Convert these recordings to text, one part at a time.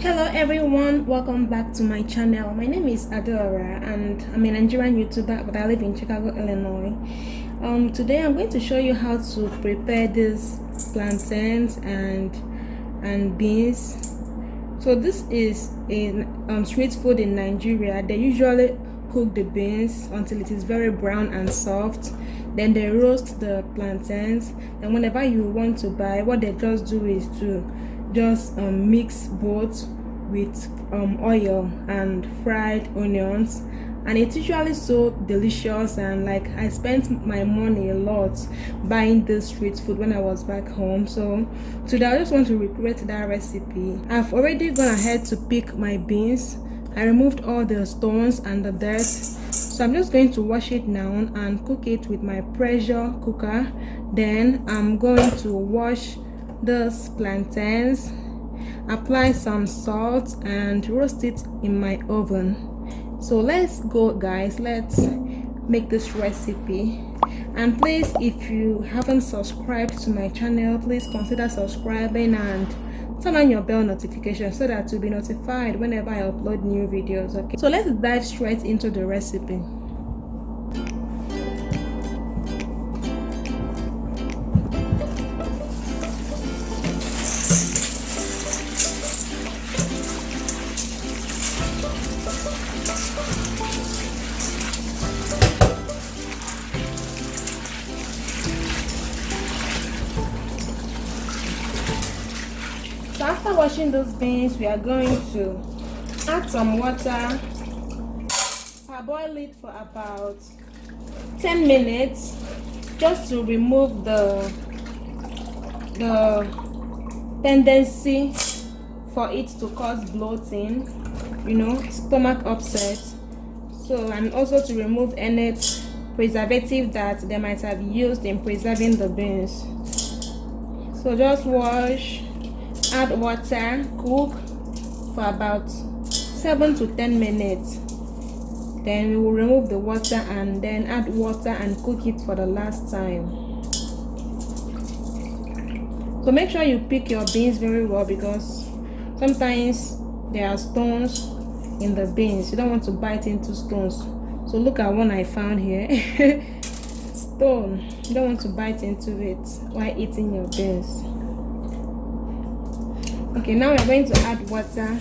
Hello everyone, welcome back to my channel. My name is Adaora and I'm a Nigerian YouTuber, but I live in Chicago, Illinois. Today I'm going to show you how to prepare these plantains and beans. So this is a street food in Nigeria. They usually cook the beans until it is very brown and soft. Then they roast the plantains, and whenever you want to buy, what they just do is to just mix both with oil and fried onions, and it's usually so delicious. And like, I spent my money a lot buying this street food when I was back home, so today I just want to recreate that recipe. I've already gone ahead to pick my beans. I removed all the stones and the dirt, so I'm just going to wash it now and cook it with my pressure cooker. Then I'm going to wash those plantains, apply some salt, and roast it in my oven. So let's go, guys, let's make this recipe. And please, if you haven't subscribed to my channel, please consider subscribing and turn on your bell notification so that you'll be notified whenever I upload new videos. Okay, so let's dive straight into the recipe. So after washing those beans, we are going to add some water, parboil it for about 10 minutes just to remove the tendency for it to cause bloating, stomach upset. So, and also to remove any preservative that they might have used in preserving the beans. So just wash, add water, cook for about 7 to 10 minutes. Then we will remove the water and then add water and cook it for the last time. So make sure you pick your beans very well, because sometimes there are stones in the beans. You don't want to bite into stones. So look at one I found here. Stone. You don't want to bite into it while eating your beans. Okay, now we're going to add water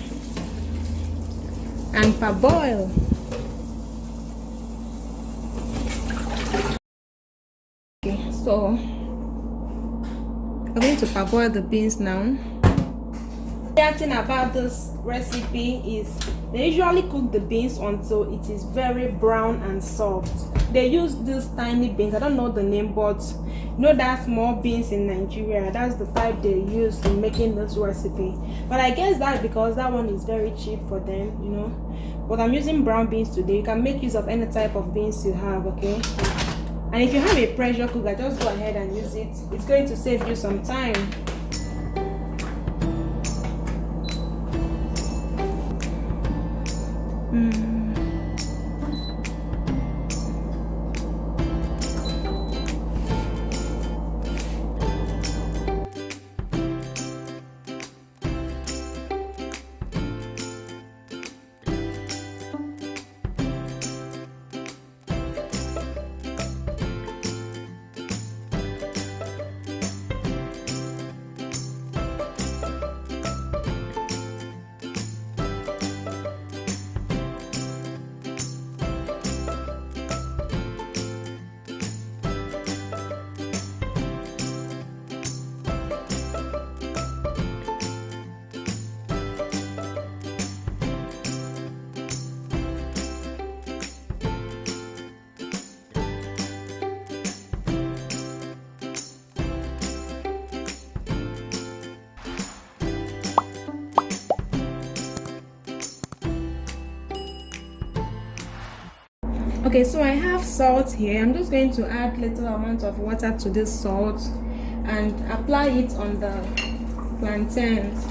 and parboil. Okay, so we're going to parboil the beans now. The other thing about this recipe is they usually cook the beans until it is very brown and soft. They use these tiny beans. I don't know the name, but that small beans in Nigeria, that's the type they use in making this recipe. But I guess that's because that one is very cheap for them, But I'm using brown beans today. You can make use of any type of beans you have, okay? And if you have a pressure cooker, just go ahead and use it. It's going to save you some time. Okay, so I have salt here. I'm just going to add little amount of water to this salt and apply it on the plantains.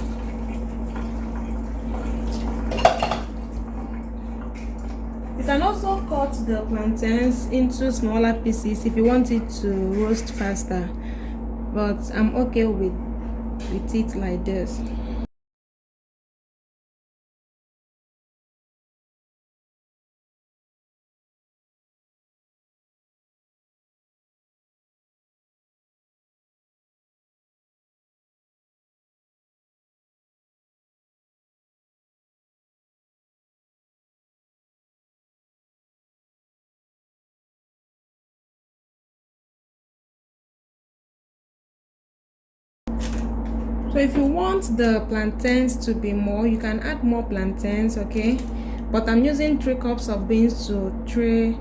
You can also cut the plantains into smaller pieces if you want it to roast faster, but I'm okay with it like this. So if you want the plantains to be more, you can add more plantains, okay? But I'm using 3 cups of beans to 3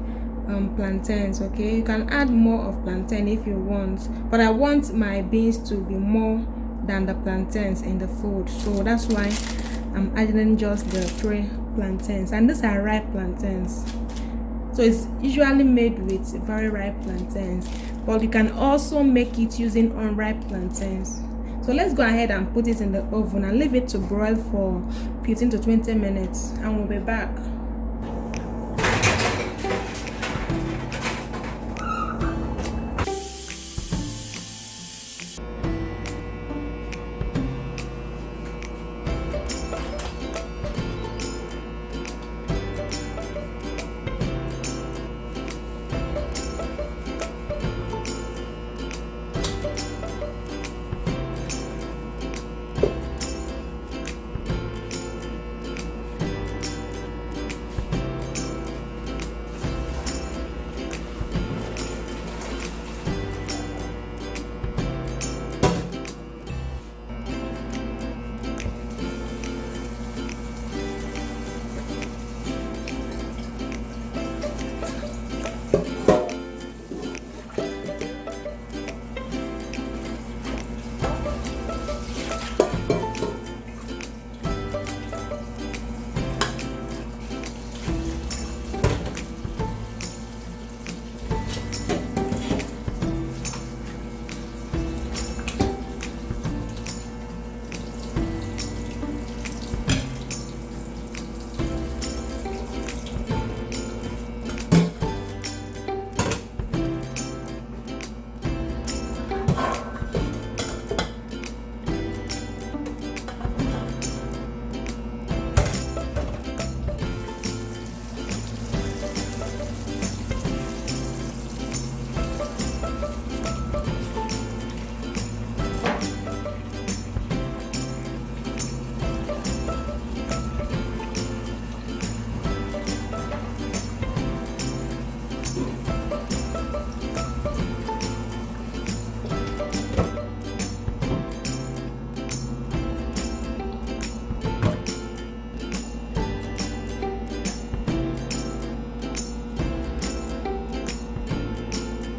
plantains, okay? You can add more of plantain if you want, but I want my beans to be more than the plantains in the food, so that's why I'm adding just the 3 plantains. And these are ripe plantains, so it's usually made with very ripe plantains, but you can also make it using unripe plantains. So let's go ahead and put it in the oven and leave it to broil for 15 to 20 minutes, and we'll be back.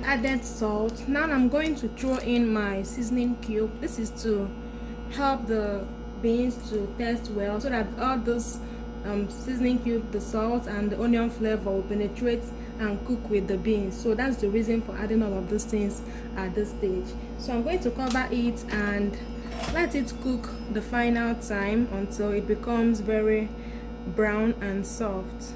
Added salt. Now I'm going to throw in my seasoning cube. This is to help the beans to taste well, so that all this seasoning cube, the salt and the onion flavor will penetrate and cook with the beans. So that's the reason for adding all of these things at this stage. So I'm going to cover it and let it cook the final time until it becomes very brown and soft.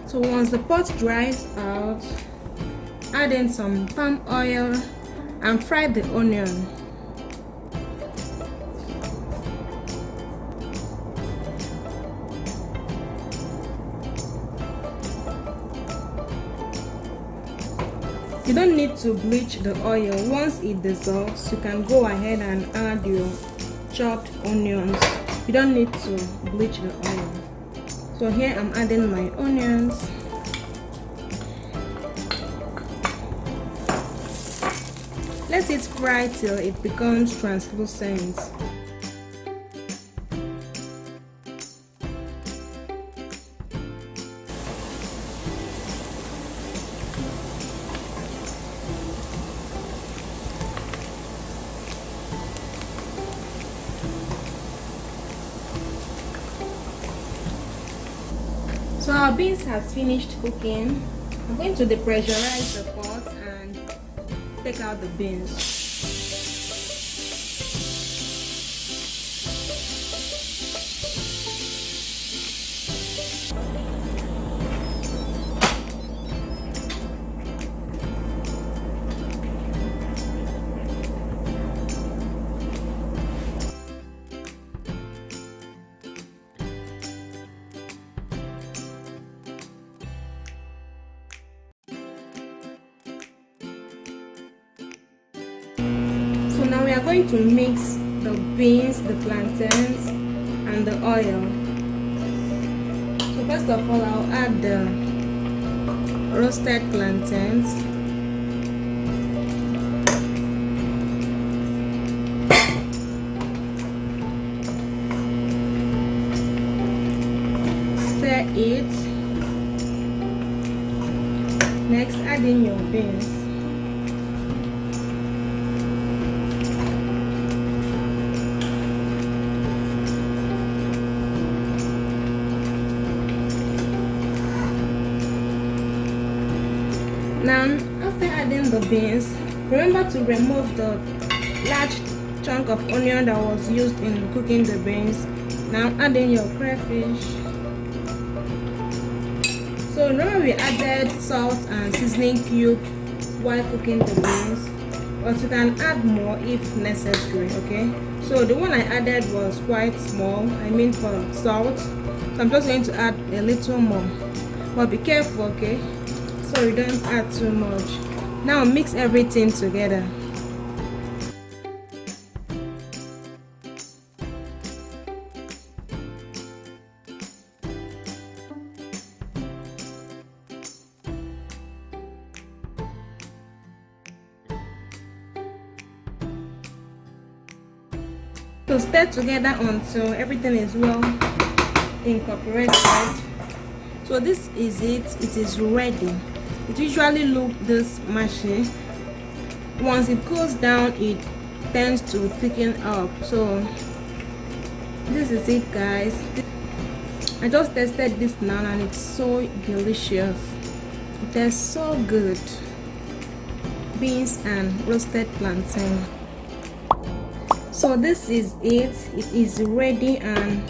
So once the pot dries out, add in some palm oil and fry the onion. You don't need to bleach the oil. Once it dissolves, you can go ahead and add your chopped onions. You don't need to bleach the oil. So here I'm adding my onions. Let it fry till it becomes translucent. So our beans has finished cooking. I'm going to depressurize the pot and take out the beans. So now we are going to mix the beans, the plantains, and the oil. So first of all, I'll add the roasted plantains. Stir it. Next, add in your beans. Now, after adding the beans, remember to remove the large chunk of onion that was used in cooking the beans. Now, add in your crayfish. So, remember we added salt and seasoning cube while cooking the beans, but you can add more if necessary, okay? So, the one I added was quite small, I mean for salt. So, I'm just going to add a little more, but be careful, okay? So you don't add too much. Now mix everything together. So stir together until everything is well incorporated. So this is it. It is ready. It usually looks this mushy. Once it cools down, it tends to thicken up. So this is it, guys. I just tested this now and it's so delicious. It tastes so good. Beans and roasted plantain. So this is it. It is ready and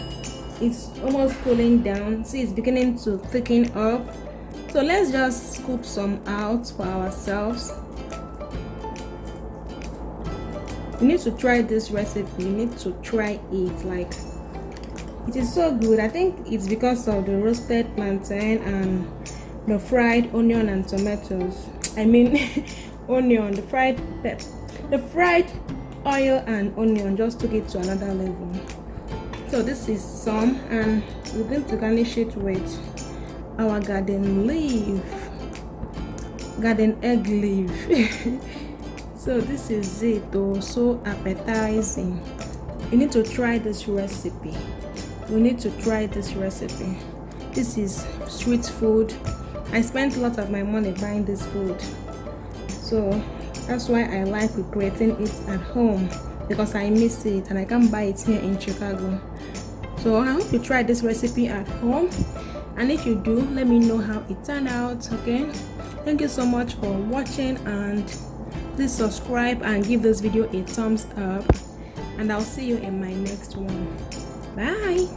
it's almost cooling down. See, it's beginning to thicken up. So let's just scoop some out for ourselves. You need to try this recipe. You need to try it. Like, it is so good. I think it's because of the roasted plantain and the fried onion and tomatoes. I mean onion, the fried oil and onion just took it to another level. So this is some, and we're going to garnish it with our garden egg leaf. So this is it though, so appetizing. You need to try this recipe. We need to try this recipe. This is street food. I spent a lot of my money buying this food, so that's why I like recreating it at home, because I miss it and I can't buy it here in Chicago. So I hope you try this recipe at home, and if you do, let me know how it turned out. Okay, thank you so much for watching, and please subscribe and give this video a thumbs up, and I'll see you in my next one. Bye.